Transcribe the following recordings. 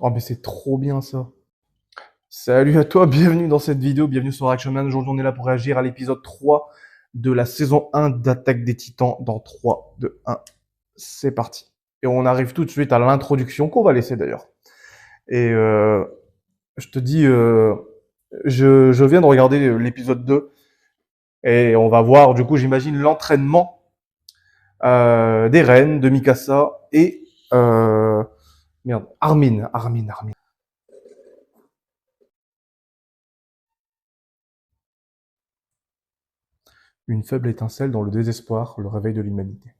Oh, mais c'est trop bien ça. Salut à toi, bienvenue dans cette vidéo, bienvenue sur Action Man. Aujourd'hui, on est là pour réagir à l'épisode 3 de la saison 1 d'Attaque des Titans dans 3, 2, 1. C'est parti. Et on arrive tout de suite à l'introduction qu'on va laisser d'ailleurs. Et je te dis, je viens de regarder l'épisode 2 et on va voir, du coup, j'imagine, l'entraînement d'Eren, de Mikasa et merde, Armin. Une faible étincelle dans le désespoir, le réveil de l'humanité.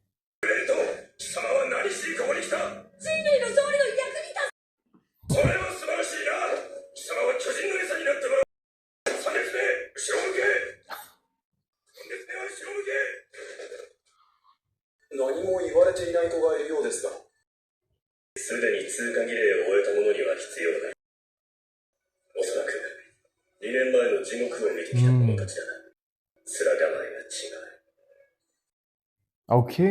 Ok.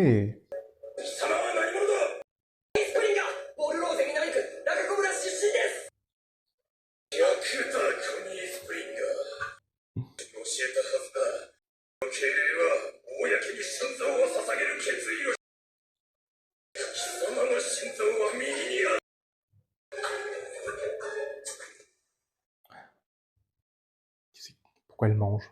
Pourquoi elle mange?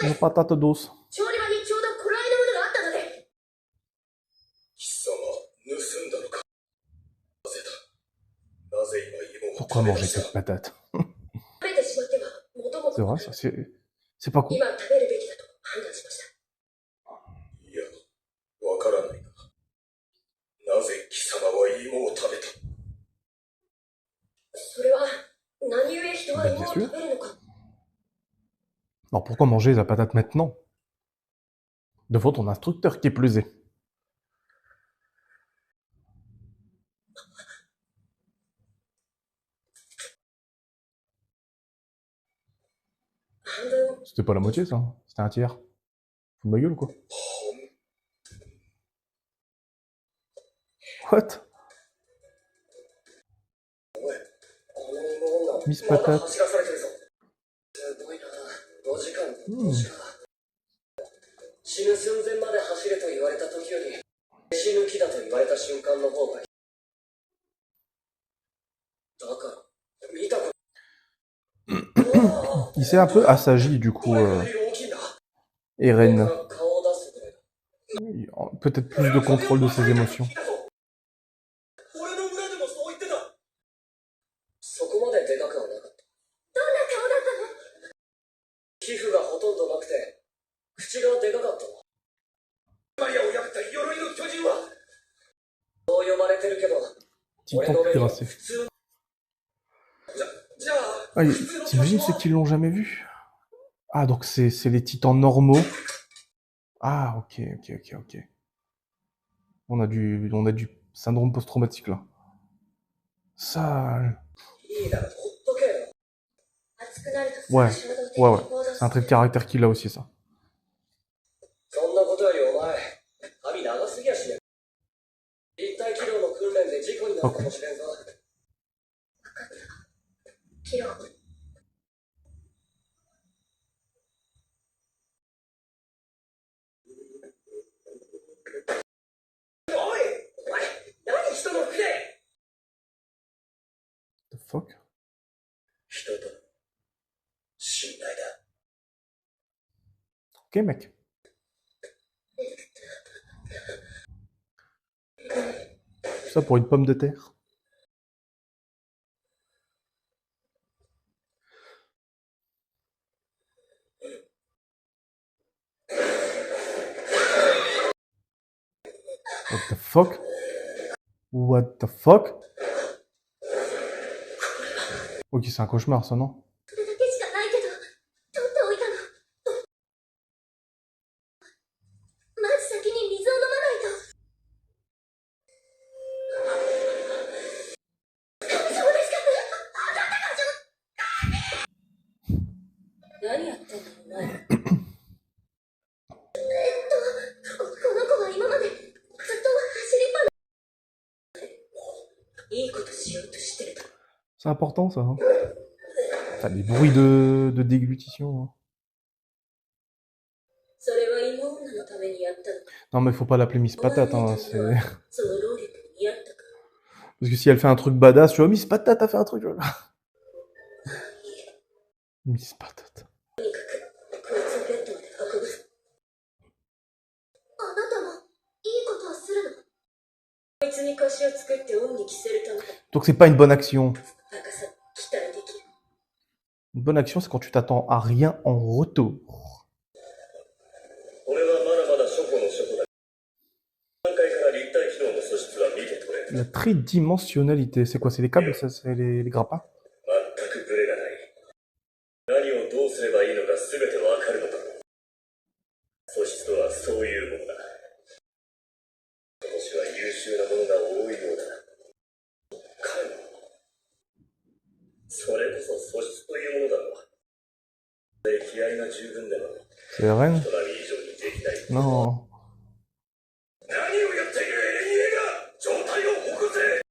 Une patate douce. Pourquoi manger cette patate? C'est vrai, ça, c'est pas cool. Ben, bien sûr. Alors pourquoi manger la patate maintenant? Devant ton instructeur qui plus est. C'était pas la moitié ça, c'était un tiers. Faut de ma gueule ou quoi? What? Miss Patate. Il s'est un peu assagi du coup, Eren. Peut-être plus de contrôle de ses émotions. Titan cuirassé. Ah, t'imagines ceux qui l'ont jamais vu? Ah, donc c'est les titans normaux. Ah, ok. On a du syndrome post-traumatique là. Ça. Ouais. C'est un trait de caractère qu'il a aussi, ça. Pas cool. The fuck? Ok, mec. Ça pour une pomme de terre. What the fuck? What the fuck? Ok, c'est un cauchemar, ça, non? それだけしかないけど、取っておいたの。まず先に水を飲まないと。そうですか。あなたが何やってんのお前。この子は今までずっと走りっぱなし。いいことしようとしてる。C'est important, ça, hein? Enfin, les bruits de déglutition, hein. それは芋女のためにやったの。 Non, mais faut pas l'appeler Miss Patate, hein, c'est... その労力に似合ったか。 Parce que si elle fait un truc badass, tu vois, Miss Patate a fait un truc, tu vois. Miss Patate. とにかくこいつをベッドまで運ぶぞ。あなたもいいことをするの。こいつに腰を作って恩に着せるためだ。 Donc c'est pas une bonne action. バカさ期待できる。 Une bonne action, c'est quand tu t'attends à rien en retour. 俺はまだまだ初歩の初歩だ。段階から立体機能の素質は見て取れ。 La tridimensionnalité, c'est quoi? C'est les câbles, ça, c'est les grappins? 全くブレがない。何をどうすればいいのか全てわかるのだ。素質とはそういうものだ。今年は優秀なものが多いようだ。神。それこそ素質というものだろう。気合が十分でも C'est Eren? 人並み以上にできない。 Non. 何をやっているエレニエが状態を起こせ。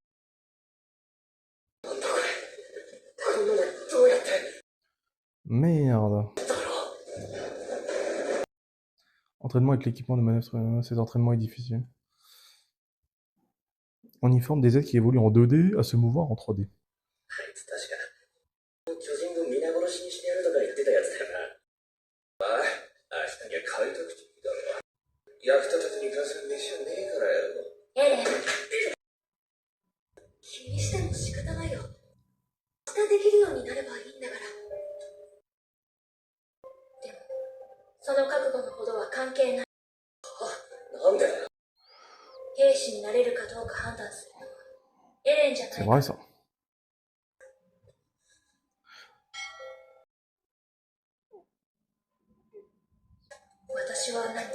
なんだこれ。こんなのどうやって。 Merde. Entraînement avec l'équipement de manœuvre, cet entraînement est difficile. On y forme des êtres qui évoluent en 2D à se mouvoir en 3D. 確か巨人の皆殺しにしてやるとか言ってたやつだよな。ああ、明日には開拓地だろ。役立たずに関する飯はねえからよ。エレン、気にしても仕方ないよ。明日できるようになればいいんだから。でもその覚悟のほどは関係ない。あ、なんでだ。兵士になれるかどうか判断するのはエレンじゃない。 C'est vrai ça. 私は何？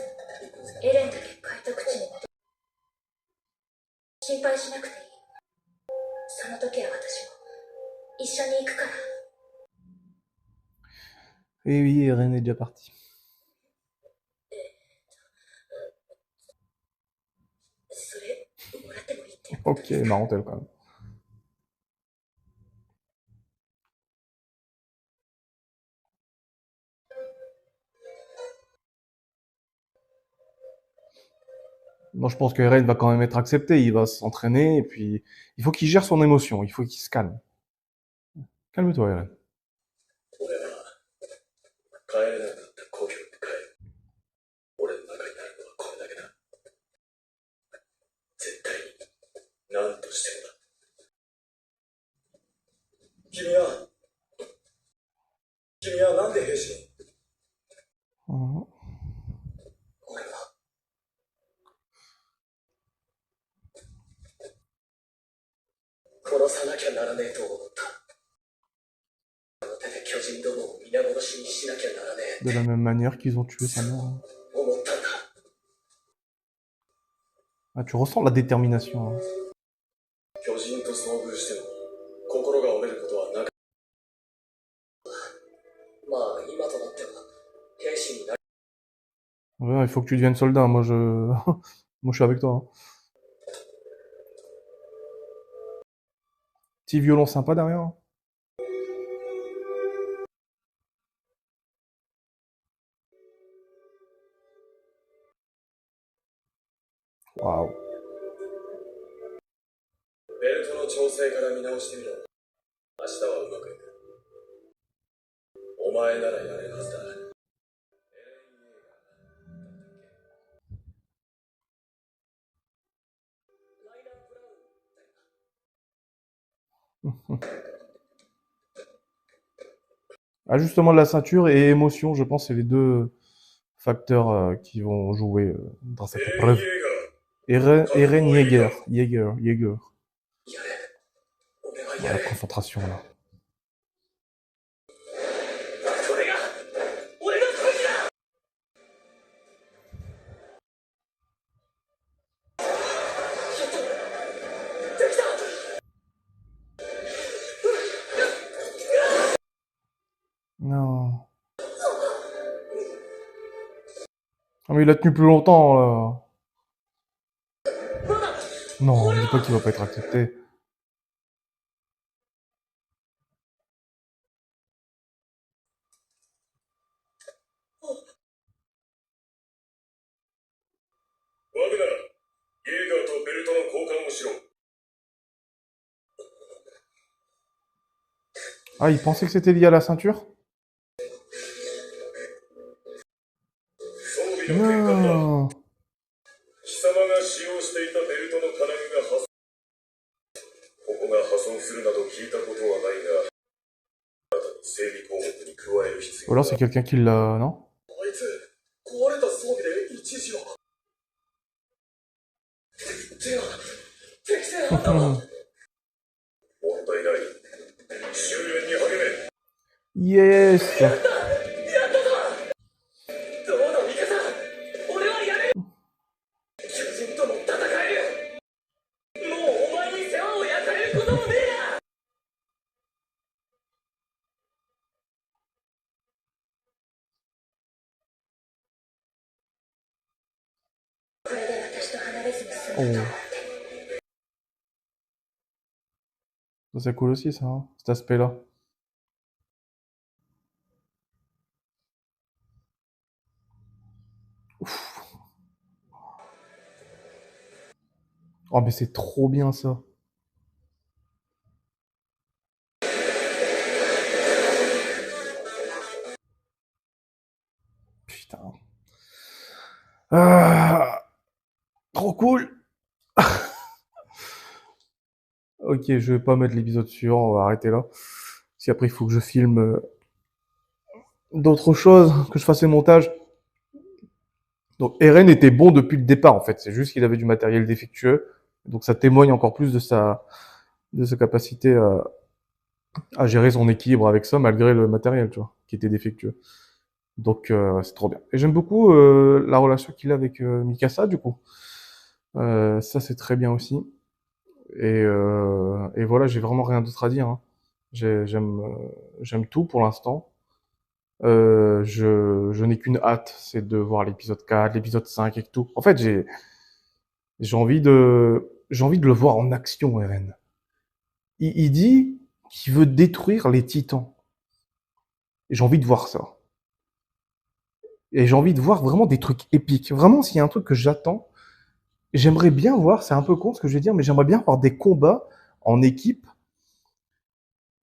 エレンだけ開拓地に戻る。心配しなくていい。その時は私も一緒に行くから。 Et oui, Eren est déjà parti. それもらってもいいって。 Ok, marrant elle quand même. Moi, je pense que Eren va quand même être accepté. Il va s'entraîner et puis il faut qu'il gère son émotion. Il faut qu'il se calme. Calme-toi, Eren. 俺は帰れなかった故郷に帰る。俺の中にあるのはこれだけだ。絶対に何としてもだ。君はなんで兵士に。 Mhm. 俺は殺さなきゃならねえと思った。この手で巨人どもを皆殺しにしなきゃならねえ。 De la même manière qu'ils ont tué sa mère. 思ったんだ。 Ah, tu ressens la détermination. Hein. 巨人と遭遇しても心が折れることはなかった。まあ今となっては兵士になる。 Ouais, il faut que tu deviennes soldat. Moi, moi, je suis avec toi. Hein. Petit violon sympa derrière. Hein. Waouh. ベルトの調整から見直してみろ。明日はうまくいく。お前ならやれるはずだ。 Ajustement de la ceinture et émotion, je pense, c'est les deux facteurs qui vont jouer dans cette épreuve. Eren Yeager. Yeager. La concentration là. Non, mais il a tenu plus longtemps, là. Non, dis pas qu'il va pas être accepté. Ah, il pensait que c'était lié à la ceinture? Non. 貴様が使用していたベルトの金具がここが破損するなど聞いたことはないが、新たに整備項目に加える必 Ou 要 alors が。c'est quelqu'un qui l'a, non? あいつ、壊れた装備で一時は。手が、適正反応。問題ない。修練に励め。 Yes. やったぞ。どうだ、ミカさん。俺はやれ。巨人とも戦える。もうお前に世話を焼かれることもねえな。これで私と離れずに済むと思って。 Ça, c'est cool aussi, ça, hein, cet aspect-là. Ouf. Oh, mais c'est trop bien, ça. Putain. Ah, trop cool. Ok, je vais pas mettre l'épisode suivant, on va arrêter là. Si après, il faut que je filme d'autres choses, que je fasse le montage. Donc, Eren était bon depuis le départ, en fait. C'est juste qu'il avait du matériel défectueux. Donc, ça témoigne encore plus de sa capacité à gérer son équilibre avec ça, malgré le matériel, tu vois, qui était défectueux. Donc, c'est trop bien. Et j'aime beaucoup la relation qu'il a avec Mikasa, du coup. Ça, c'est très bien aussi. Et voilà, j'ai vraiment rien d'autre à dire, hein. J'aime tout pour l'instant. Je n'ai qu'une hâte, c'est de voir l'épisode 4, l'épisode 5 et tout. En fait, j'ai envie de le voir en action, Eren. Il dit qu'il veut détruire les titans. Et j'ai envie de voir ça. Et j'ai envie de voir vraiment des trucs épiques. Vraiment, s'il y a un truc que j'attends, j'aimerais bien voir, c'est un peu con ce que je vais dire, mais j'aimerais bien voir des combats en équipe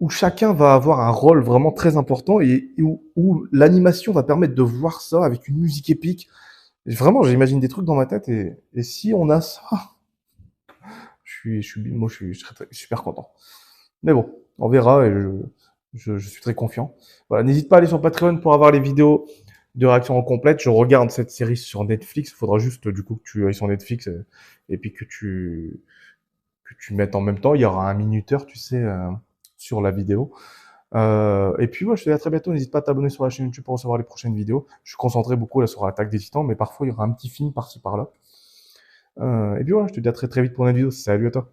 où chacun va avoir un rôle vraiment très important et où l'animation va permettre de voir ça avec une musique épique. Vraiment, j'imagine des trucs dans ma tête et si on a ça, je serais super content. Mais bon, on verra et je suis très confiant. Voilà, n'hésite pas à aller sur Patreon pour avoir les vidéos de réaction en complète. Je regarde cette série sur Netflix. Il faudra juste du coup que tu ailles sur Netflix et puis que tu mettes en même temps. Il y aura un minuteur, tu sais, sur la vidéo. Et puis, je te dis à très bientôt. N'hésite pas à t'abonner sur la chaîne YouTube pour recevoir les prochaines vidéos. Je suis concentré beaucoup là sur l'Attaque des Titans, mais parfois il y aura un petit film par-ci par-là. Et puis voilà, je te dis à très très vite pour une vidéo. Salut à toi.